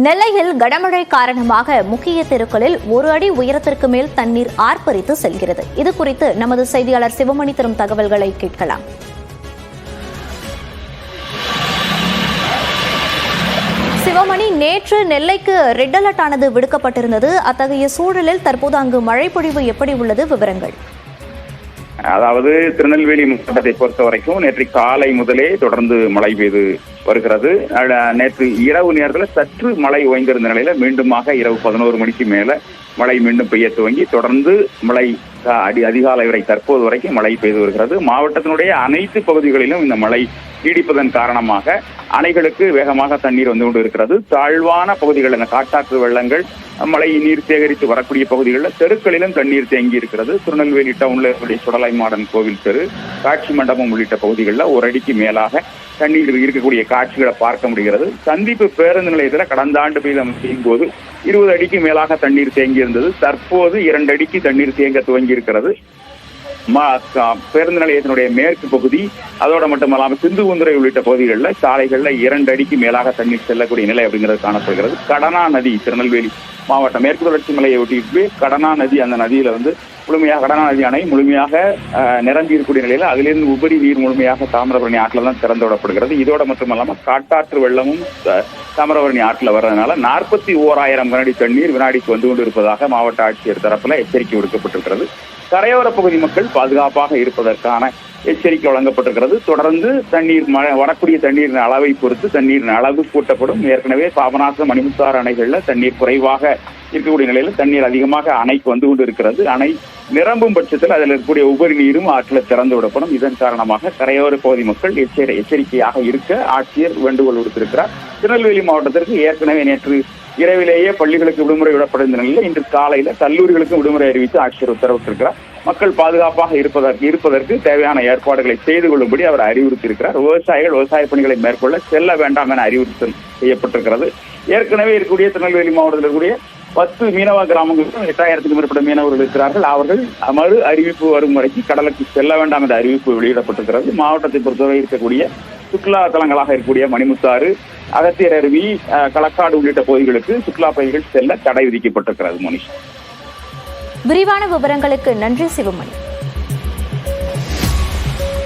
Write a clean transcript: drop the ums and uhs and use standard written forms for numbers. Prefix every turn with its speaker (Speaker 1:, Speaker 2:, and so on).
Speaker 1: நெல்லையில் கனமழை காரணமாக முக்கிய தெருக்களில் 1 அடி உயரத்திற்கு மேல் தண்ணீர் ஆர்ப்பரித்து செல்கிறது. இது குறித்து நமது செய்தியாளர் சிவமணி தரும் தகவல்களை கேட்கலாம். சிவமணி, நேற்று நெல்லைக்கு ரெட் அலர்ட் ஆனது விடுக்கப்பட்டிருந்தது. அத்தகைய சூழலில் தற்போது அங்கு மழை பொழிவு எப்படி உள்ளது? விவரங்கள்.
Speaker 2: அதாவது திருநெல்வேலி மாவட்டத்தை பொறுத்த வரைக்கும் நேற்று காலை முதலே தொடர்ந்து மழை பெய்து வருகிறது. நேற்று இரவு நேரத்தில் சற்று மழை ஓய்ந்திருந்த நிலையில மீண்டுமாக இரவு 11 மணிக்கு மேல மழை மீண்டும் பெய்ய துவங்கி தொடர்ந்து மழை அதிகாலை வரை தற்போது வரைக்கும் மழை பெய்து வருகிறது. மாவட்டத்தினுடைய அனைத்து பகுதிகளிலும் இந்த மழை நீடிப்பதன் காரணமாக அணைகளுக்கு வேகமாக தண்ணீர் வந்து கொண்டு இருக்கிறது. தாழ்வான பகுதிகள், இந்த காட்டாற்று வெள்ளங்கள், மழை நீர் சேகரித்து வரக்கூடிய பகுதிகளில் தெருக்களிலும் தண்ணீர் தேங்கி இருக்கிறது. திருநெல்வேலி டவுன்ல இருக்கக்கூடிய சுடலை மாடன் கோவில் தெரு, காட்சி மண்டபம் உள்ளிட்ட பகுதிகளில் 1 அடிக்கு மேலாக தண்ணீர் இருக்கக்கூடிய காட்சிகளை பார்க்க முடிகிறது. சந்திப்பு பேருந்து நிலையத்தில் கடந்த ஆண்டு பெய்யும் போது 20 அடிக்கு மேலாக தண்ணீர் தேங்கி இருந்தது. தற்போது 2 அடிக்கு தண்ணீர் தேங்க துவங்கி இருக்கிறது. பேருந்து நிலையத்தினுடைய மேற்கு பகுதி, அதோட மட்டுமல்லாமல் சிந்துகுந்துறை உள்ளிட்ட பகுதிகளில் சாலைகளில் 2 அடிக்கு மேலாக தண்ணீர் செல்லக்கூடிய நிலை அப்படிங்கிறது காணப்படுகிறது. கடனா நதி, திருநெல்வேலி மாவட்டம் மேற்கு தொடர்ச்சி மலையை ஒட்டி கடனா நதி, அந்த நதியில வந்து முழுமையாக கடனா நதி அணை முழுமையாக நிரம்பி இருக்கக்கூடிய நிலையில அதிலிருந்து உபரி நீர் முழுமையாக தாமிரபரணி ஆற்றில் தான் திறந்து விடப்படுகிறது. இதோட மட்டுமல்லாமல் காட்டாற்று வெள்ளமும் தாமிரபரணி ஆற்றில் வர்றதுனால 41,000 கனஅடி தண்ணீர் வினாடிக்கு வந்து கொண்டு இருப்பதாக மாவட்ட ஆட்சியர் தரப்புல எச்சரிக்கை விடுக்கப்பட்டிருக்கிறது. கரையோர பகுதி மக்கள் பாதுகாப்பாக இருப்பதற்கான எச்சரிக்கை வழங்கப்பட்டிருக்கிறது. தொடர்ந்து தண்ணீர் வரக்கூடிய தண்ணீரின் அளவை பொறுத்து தண்ணீரின் அளவு கூட்டப்படும். ஏற்கனவே பாபநாசம், மணிமுத்தாறு அணைகளில் தண்ணீர் குறைவாக இருக்கக்கூடிய நிலையில் தண்ணீர் அதிகமாக அணைக்கு வந்து கொண்டு இருக்கிறது. அணை நிரம்பும் பட்சத்தில் அதில் இருக்கக்கூடிய உபரி நீரும் ஆற்றில் திறந்து விடப்படும். இதன் காரணமாக கரையோர பகுதி மக்கள் எச்சரிக்கையாக இருக்க ஆட்சியர் வேண்டுகோள் விடுத்திருக்கிறார். திருநெல்வேலி மாவட்டத்திற்கு ஏற்கனவே நேற்று இரவிலேயே பள்ளிகளுக்கு விடுமுறை விடப்பட்ட நிலையில் இன்று காலையில கல்லூரிகளுக்கும் விடுமுறை அறிவித்து ஆட்சியர் உத்தரவிட்டிருக்கிறார். மக்கள் பாதுகாப்பாக இருப்பதற்கு தேவையான ஏற்பாடுகளை செய்து கொள்ளும்படி அவர் அறிவுறுத்தியிருக்கிறார். விவசாயிகள் விவசாய பணிகளை மேற்கொள்ள செல்ல வேண்டாம் என அறிவுறுத்தல் செய்யப்பட்டிருக்கிறது. ஏற்கனவே இருக்கக்கூடிய திருநெல்வேலி மாவட்டத்தில் இருக்கக்கூடிய 10 மீனவ கிராமங்களுக்கும் 8,000க்கும் மேற்பட்ட மீனவர்கள் இருக்கிறார்கள். அவர்கள் மறு அறிவிப்பு வரும் வரைக்கும் கடலுக்கு செல்ல வேண்டாம் என்ற அறிவிப்பு வெளியிடப்பட்டிருக்கிறது. மாவட்டத்தை பொறுத்தவரை இருக்கக்கூடிய சுற்றுலா தலங்களாக இருக்கக்கூடிய மணிமுத்தாறு, அகத்தியர் அருவி, களக்காடு உள்ளிட்ட பகுதிகளுக்கு சுற்றுலா பயணிகள் செல்ல தடை விதிக்கப்பட்டிருக்கிறது. மோனிஷா,
Speaker 1: விரிவான விவரங்களுக்கு நன்றி சிவமணி.